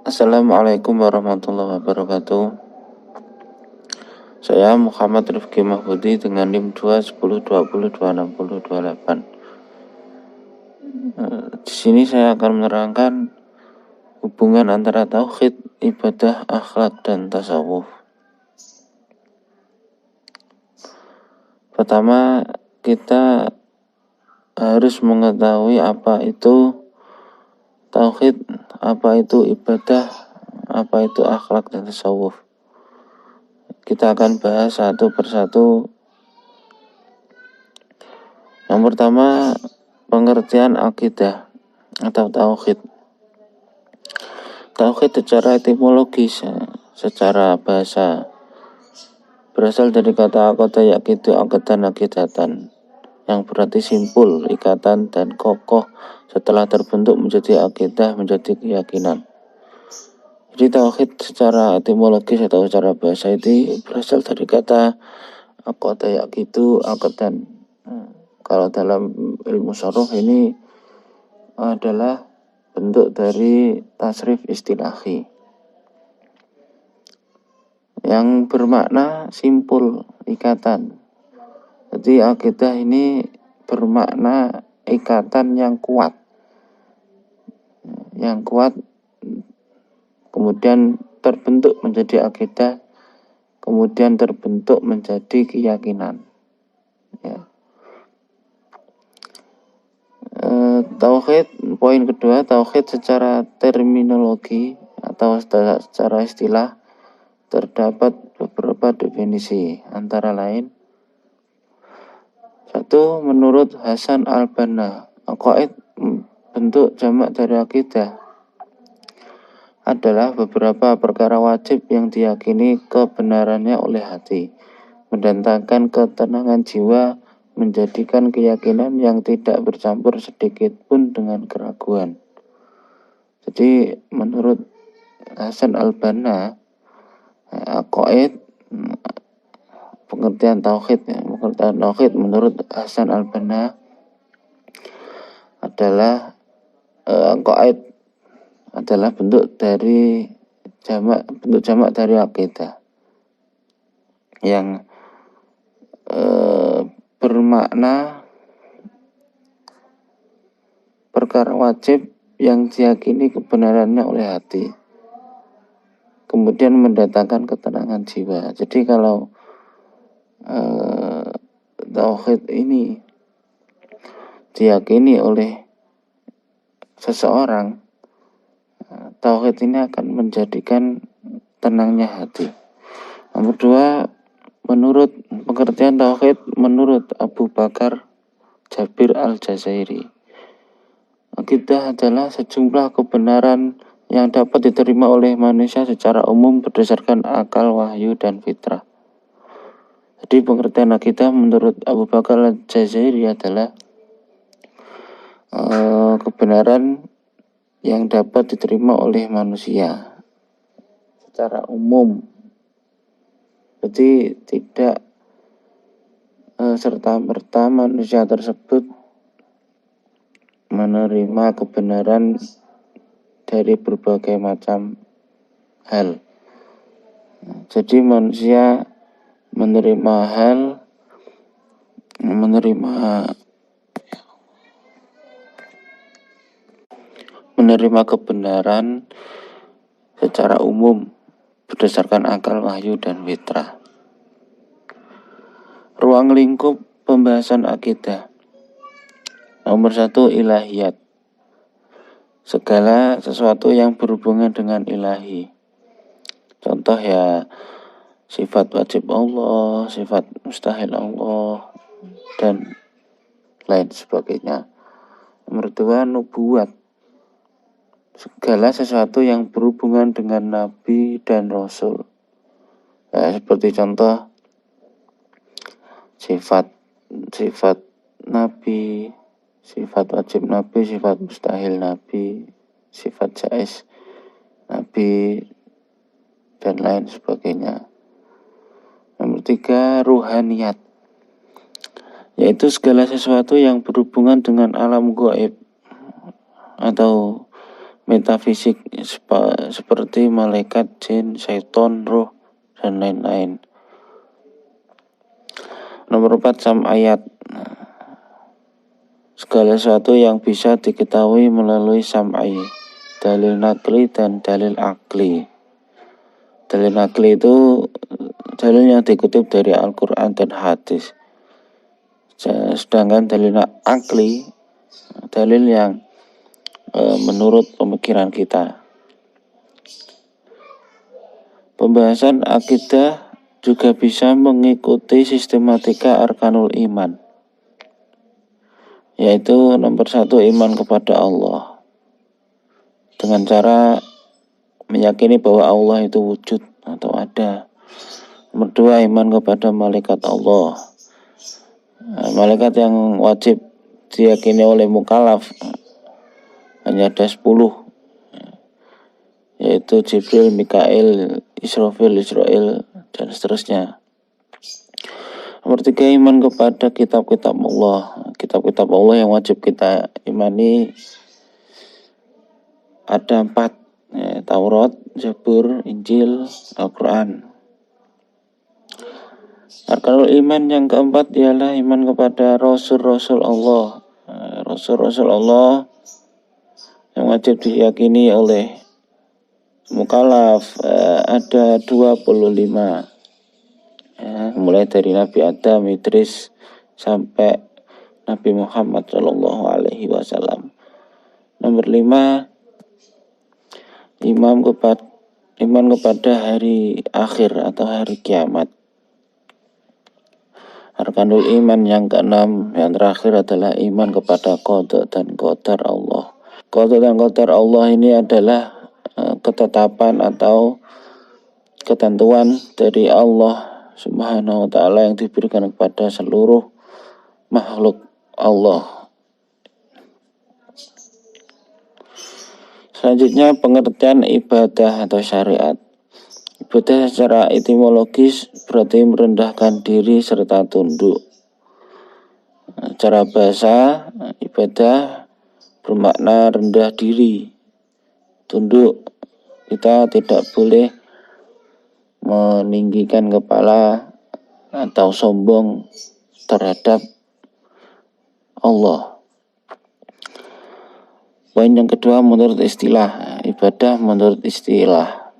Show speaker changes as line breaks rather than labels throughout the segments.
Assalamualaikum warahmatullahi wabarakatuh. Saya Muhammad Rifki Mahfudi dengan NIM 210202028. Di sini saya akan menerangkan hubungan antara tauhid, ibadah, akhlak, dan tasawuf. Pertama, kita harus mengetahui apa itu tauhid, apa itu ibadah, apa itu akhlak dan tasawuf. Kita akan bahas satu persatu. Yang pertama, pengertian akidah atau tauhid. Tauhid secara etimologis, secara bahasa, berasal dari kata aqada yaqidu aqdan aqidatan, yang berarti simpul, ikatan, dan kokoh setelah terbentuk menjadi akidah, menjadi keyakinan. Jadi tauhid secara etimologis atau secara bahasa itu berasal dari kata aqada yaqidu aqdan. Kalau dalam ilmu syarah ini adalah bentuk dari tasrif istilahi yang bermakna simpul, ikatan. Jadi akidah ini bermakna ikatan yang kuat, kemudian terbentuk menjadi akidah, kemudian terbentuk menjadi keyakinan. Tauhid, poin kedua, tauhid secara terminologi atau secara istilah terdapat beberapa definisi, antara lain: satu, menurut Hasan al-Banna, aqaid, bentuk jamak dari akidah, adalah beberapa perkara wajib yang diyakini kebenarannya oleh hati, mendatangkan ketenangan jiwa, menjadikan keyakinan yang tidak bercampur sedikit pun dengan keraguan. Jadi menurut Hasan al-Banna, aqaid, pengertian tauhid menurut Hasan al-Banna adalah aqaid adalah bentuk jamak dari akidah yang bermakna perkara wajib yang diyakini kebenarannya oleh hati, kemudian mendatangkan ketenangan jiwa. Jadi kalau tauhid ini diyakini oleh seseorang, tauhid ini akan menjadikan tenangnya hati. Nomor dua, menurut pengertian tauhid menurut Abu Bakar Jabir al-Jazairi, akidah adalah sejumlah kebenaran yang dapat diterima oleh manusia secara umum berdasarkan akal, wahyu, dan fitrah. Jadi pengertian akidah menurut Abu Bakar al-Jazairi adalah kebenaran yang dapat diterima oleh manusia secara umum. Jadi tidak serta-merta manusia tersebut menerima kebenaran dari berbagai macam hal. Jadi manusia menerima kebenaran secara umum berdasarkan akal, wahyu, dan fitrah. Ruang lingkup pembahasan akidah. Nomor 1, ilahiyat. Segala sesuatu yang berhubungan dengan ilahi. Contoh ya, sifat wajib Allah, sifat mustahil Allah, dan lain sebagainya. Nomor 2, nubuwat. Segala sesuatu yang berhubungan dengan Nabi dan Rasul. Seperti contoh sifat Nabi, sifat wajib Nabi, sifat mustahil Nabi, sifat jaiz Nabi, dan lain sebagainya. Nomor 3, ruhaniyat, yaitu segala sesuatu yang berhubungan dengan alam gaib atau metafisik seperti malaikat, jin, syaiton, roh, dan lain-lain. Nomor 4, sam'iyat. Segala sesuatu yang bisa diketahui melalui sam'i, dalil nakli dan dalil akli. Dalil nakli itu dalil yang dikutip dari Al-Quran dan hadis. Sedangkan dalil akli, dalil yang menurut pemikiran kita. Pembahasan akidah juga bisa mengikuti sistematika arkanul iman, yaitu nomor 1, iman kepada Allah dengan cara meyakini bahwa Allah itu wujud atau ada. Nomor 2, iman kepada malaikat Allah. Malaikat yang wajib diyakini oleh mukallaf hanya ada 10, yaitu Jibril, Mikail, Israfil, Israel, dan seterusnya. Nomor 3, iman kepada kitab-kitab Allah. Kitab-kitab Allah yang wajib kita imani ada 4, Taurat, Zabur, Injil, Al-Quran. Arkanul iman yang keempat ialah iman kepada Rasul-Rasul Allah. Rasul-Rasul Allah yang wajib diyakini oleh mukallaf ada 25. Mulai dari Nabi Adam, Idris, sampai Nabi Muhammad SAW. Nomor 5, iman kepada hari akhir atau hari kiamat. Arkanul iman yang keenam, yang terakhir adalah iman kepada qada dan qadar Allah. Qada dan qadar Allah ini adalah ketetapan atau ketentuan dari Allah Subhanahu wa ta'ala yang diberikan kepada seluruh makhluk Allah. Selanjutnya, pengertian ibadah atau syariat. Ibadah secara etimologis berarti merendahkan diri serta tunduk. Cara bahasa, ibadah bermakna rendah diri, tunduk. Kita tidak boleh meninggikan kepala atau sombong terhadap Allah. Poin yang kedua, menurut istilah. Ibadah menurut istilah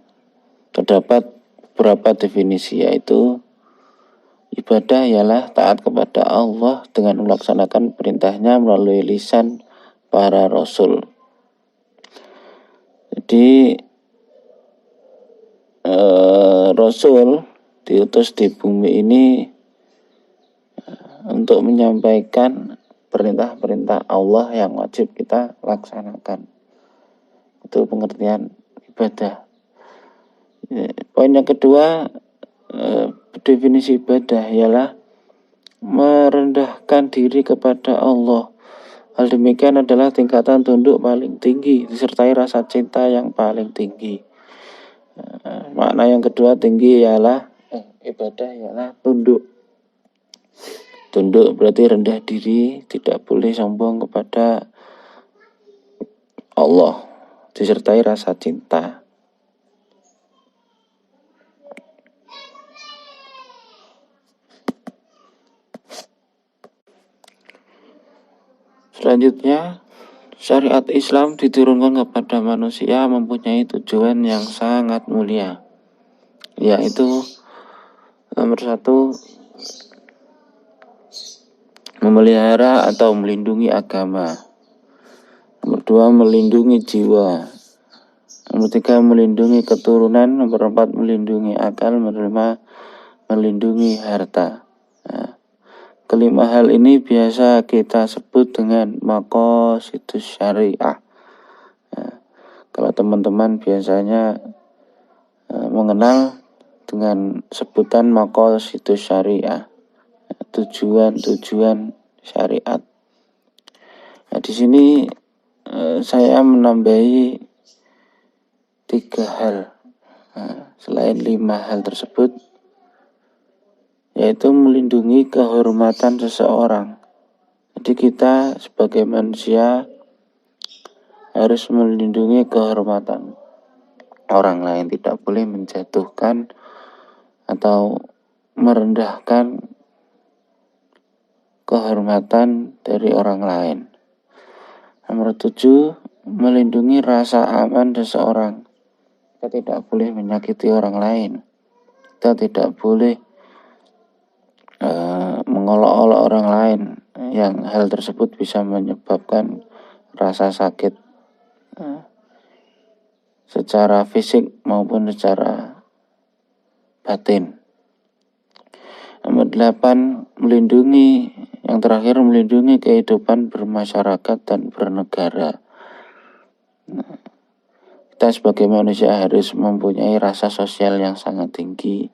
terdapat beberapa definisi, yaitu ibadah ialah taat kepada Allah dengan melaksanakan perintahnya melalui lisan para rasul. Jadi Rasul diutus di bumi ini untuk menyampaikan perintah-perintah Allah yang wajib kita laksanakan. Itu pengertian ibadah. Poin yang kedua, definisi ibadah ialah merendahkan diri kepada Allah. Hal demikian adalah tingkatan tunduk paling tinggi disertai rasa cinta yang paling tinggi. Makna yang kedua tinggi ialah ibadah ialah tunduk. Tunduk berarti rendah diri, tidak boleh sombong kepada Allah, disertai rasa cinta. Selanjutnya, syariat Islam diturunkan kepada manusia mempunyai tujuan yang sangat mulia, yaitu nomor 1, memelihara atau melindungi agama. Nomor 2, melindungi jiwa. Nomor 3, melindungi keturunan. Nomor 4, melindungi akal. Nomor 5, melindungi harta. Kelima hal ini biasa kita sebut dengan maqasidus syariah. Kalau teman-teman biasanya mengenal dengan sebutan maqasidus syariah, tujuan-tujuan syariat. Nah, di sini saya menambahi 3 hal selain 5 hal tersebut, yaitu melindungi kehormatan seseorang. Jadi kita sebagai manusia harus melindungi kehormatan orang lain, tidak boleh menjatuhkan atau merendahkan kehormatan dari orang lain. Nomor 7, melindungi rasa aman seseorang. Kita tidak boleh menyakiti orang lain. Kita tidak boleh mengolok-olok orang lain yang hal tersebut bisa menyebabkan rasa sakit secara fisik maupun secara batin. Nomor 8, yang terakhir melindungi kehidupan bermasyarakat dan bernegara. Kita sebagai manusia harus mempunyai rasa sosial yang sangat tinggi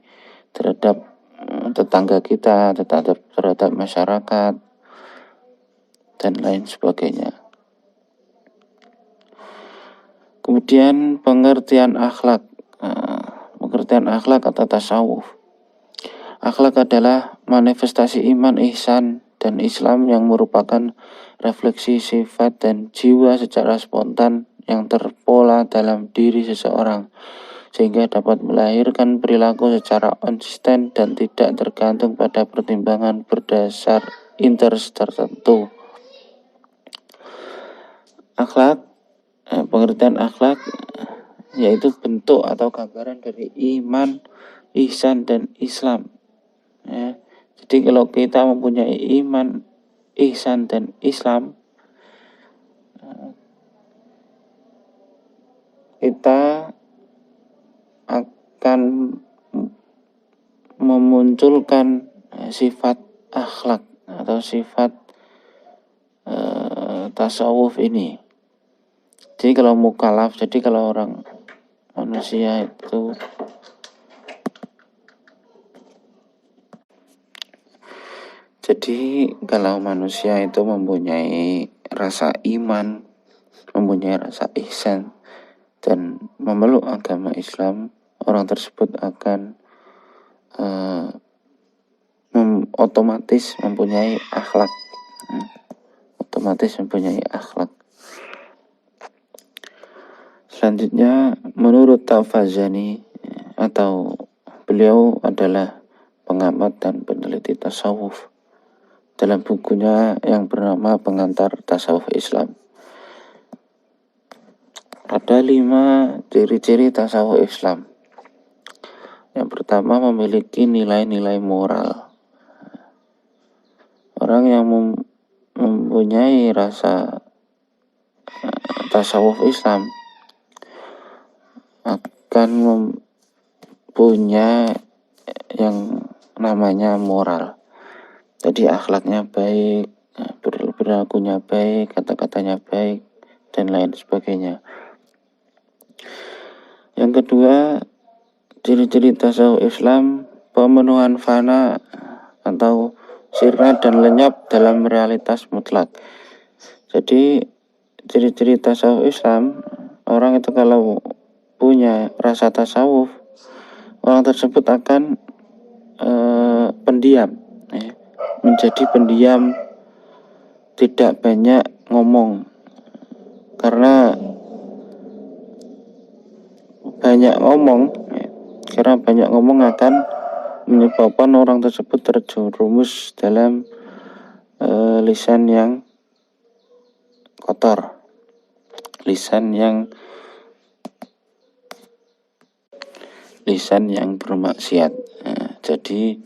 terhadap tetangga kita, terhadap masyarakat, dan lain sebagainya. Kemudian pengertian akhlak. Pengertian akhlak atau tasawuf. Akhlak adalah manifestasi iman, ihsan, dan Islam yang merupakan refleksi sifat dan jiwa secara spontan yang terpola dalam diri seseorang, sehingga dapat melahirkan perilaku secara konsisten dan tidak tergantung pada pertimbangan berdasar interest tertentu. Akhlak, pengertian akhlak yaitu bentuk atau gambaran dari iman, ihsan, dan Islam. Ya. Jadi kalau kita mempunyai iman, ihsan, dan Islam, kita akan memunculkan sifat akhlak atau sifat tasawuf ini. Jadi kalau mukallaf, jadi kalau orang manusia itu mempunyai rasa iman, mempunyai rasa ihsan, dan memeluk agama Islam, orang tersebut akan otomatis mempunyai akhlak. Selanjutnya, menurut Tafazani, atau beliau adalah pengamat dan peneliti tasawuf, dalam bukunya yang bernama Pengantar Tasawuf Islam, ada 5 ciri-ciri tasawuf Islam. Yang pertama, memiliki nilai-nilai moral. Orang yang mempunyai rasa tasawuf Islam akan mempunyai yang namanya moral. Jadi akhlaknya baik, perilakunya baik, kata-katanya baik, dan lain sebagainya. Yang kedua, ciri-ciri tasawuf Islam, pemenuhan fana atau sirna dan lenyap dalam realitas mutlak. Jadi ciri-ciri tasawuf Islam, orang itu kalau punya rasa tasawuf, orang tersebut akan pendiam, menjadi pendiam, tidak banyak ngomong, karena banyak ngomong akan menyebabkan orang tersebut terjerumus dalam lisan yang kotor, lisan yang bermaksiat. Jadi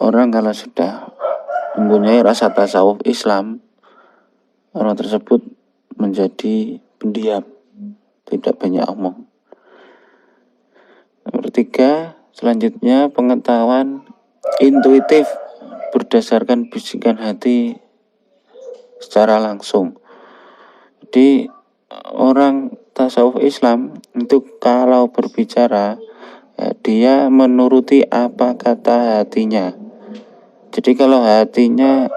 orang kalau sudah mempunyai rasa tasawuf Islam, orang tersebut menjadi pendiam, tidak banyak omong. Nomor 3, selanjutnya pengetahuan intuitif berdasarkan bisikan hati secara langsung. Jadi orang tasawuf Islam itu kalau berbicara, dia menuruti apa kata hatinya. Jadi kalau hatinya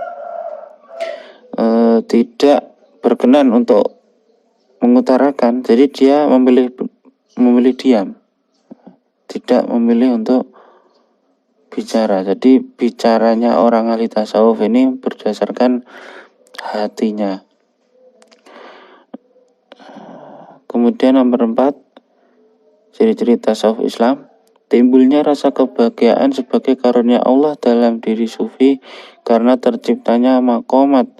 tidak berkenan untuk mengutarakan, jadi dia memilih diam, tidak memilih untuk bicara. Jadi bicaranya orang ahli tasawuf ini berdasarkan hatinya. Kemudian nomor 4, ciri-ciri tasawuf Islam. Timbulnya rasa kebahagiaan sebagai karunia Allah dalam diri sufi karena terciptanya makomat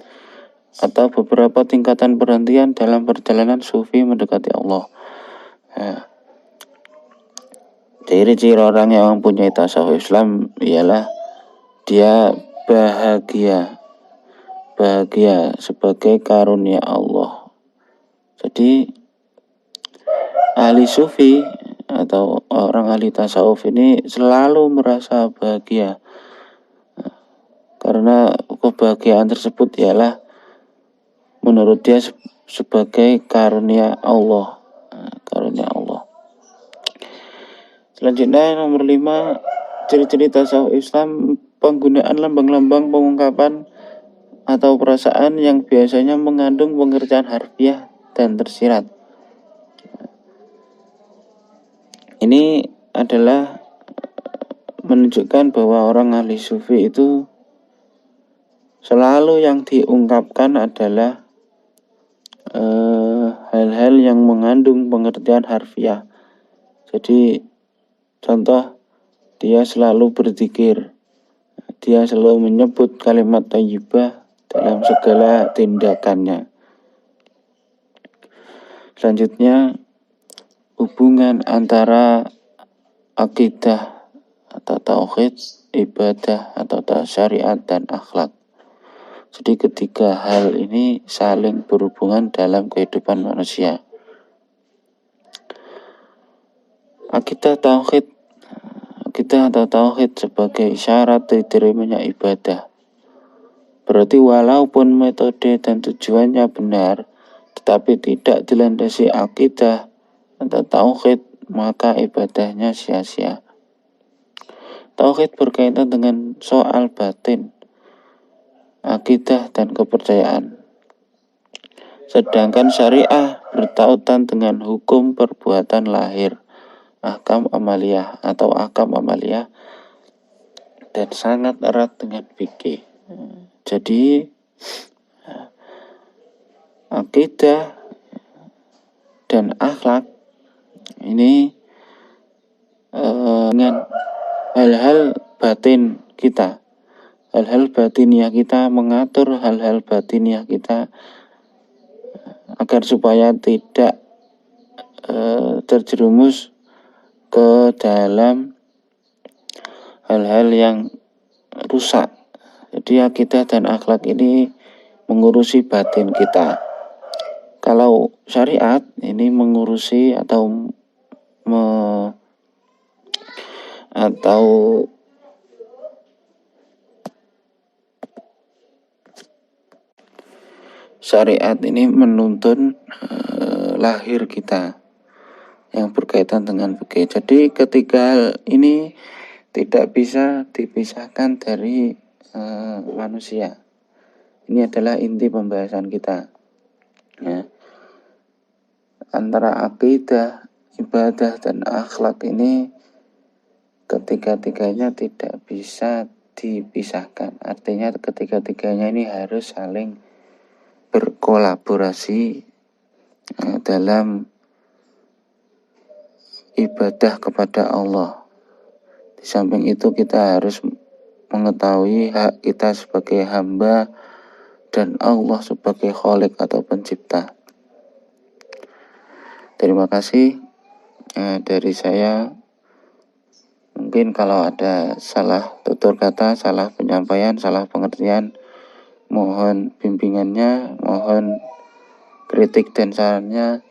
atau beberapa tingkatan perhentian dalam perjalanan sufi mendekati Allah. Nah, ciri-ciri orang yang mempunyai tasawuf Islam ialah dia bahagia sebagai karunia Allah. Jadi ahli sufi atau orang ahli tasawuf ini selalu merasa bahagia karena kebahagiaan tersebut ialah menurut dia sebagai karunia Allah. Selanjutnya nomor 5, ciri-ciri tasawuf Islam, penggunaan lambang-lambang pengungkapan atau perasaan yang biasanya mengandung pengertian harfiah dan tersirat. Ini adalah menunjukkan bahwa orang ahli sufi itu selalu yang diungkapkan adalah hal-hal yang mengandung pengertian harfiah. Jadi contoh, dia selalu berzikir, dia selalu menyebut kalimat thayyibah dalam segala tindakannya. Selanjutnya, hubungan antara akidah atau tauhid, ibadah atau syariat dan akhlak. Jadi ketiga hal ini saling berhubungan dalam kehidupan manusia. Akidah atau tauhid sebagai syarat diterimanya ibadah. Berarti walaupun metode dan tujuannya benar, tetapi tidak dilandasi akidah atau tauhid, maka ibadahnya sia-sia. Tauhid berkaitan dengan soal batin, akidah dan kepercayaan. Sedangkan syariah bertautan dengan hukum perbuatan lahir, ahkam amaliyah dan sangat erat dengan fikih. Jadi akidah dan akhlak ini dengan hal-hal batin kita, hal-hal batiniah kita, mengatur hal-hal batiniah kita agar supaya tidak terjerumus ke dalam hal-hal yang rusak. Jadi akidah dan akhlak ini mengurusi batin kita. Kalau syariat ini mengurusi atau syariat ini menuntun lahir kita yang berkaitan dengan fikih. Jadi ketiga hal ini tidak bisa dipisahkan dari manusia. Ini adalah inti pembahasan kita. Ya. Antara akidah, ibadah, dan akhlak ini ketiga-tiganya tidak bisa dipisahkan. Artinya ketiga-tiganya ini harus saling berkolaborasi dalam ibadah kepada Allah. Di samping itu kita harus mengetahui hak kita sebagai hamba dan Allah sebagai Khalik atau pencipta. Terima kasih dari saya. Mungkin kalau ada salah tutur kata, salah penyampaian, salah pengertian, mohon bimbingannya, mohon kritik dan sarannya.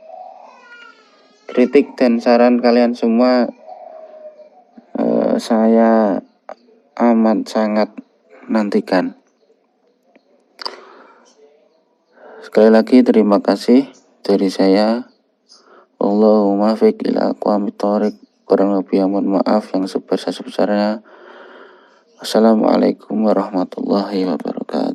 Kritik dan saran kalian semua saya amat sangat nantikan. Sekali lagi terima kasih dari saya. Allahumma fiq ila aqwamit thoriq. Kurang lebih mohon maaf yang sebesar-besarnya. Wassalamualaikum warahmatullahi wabarakatuh.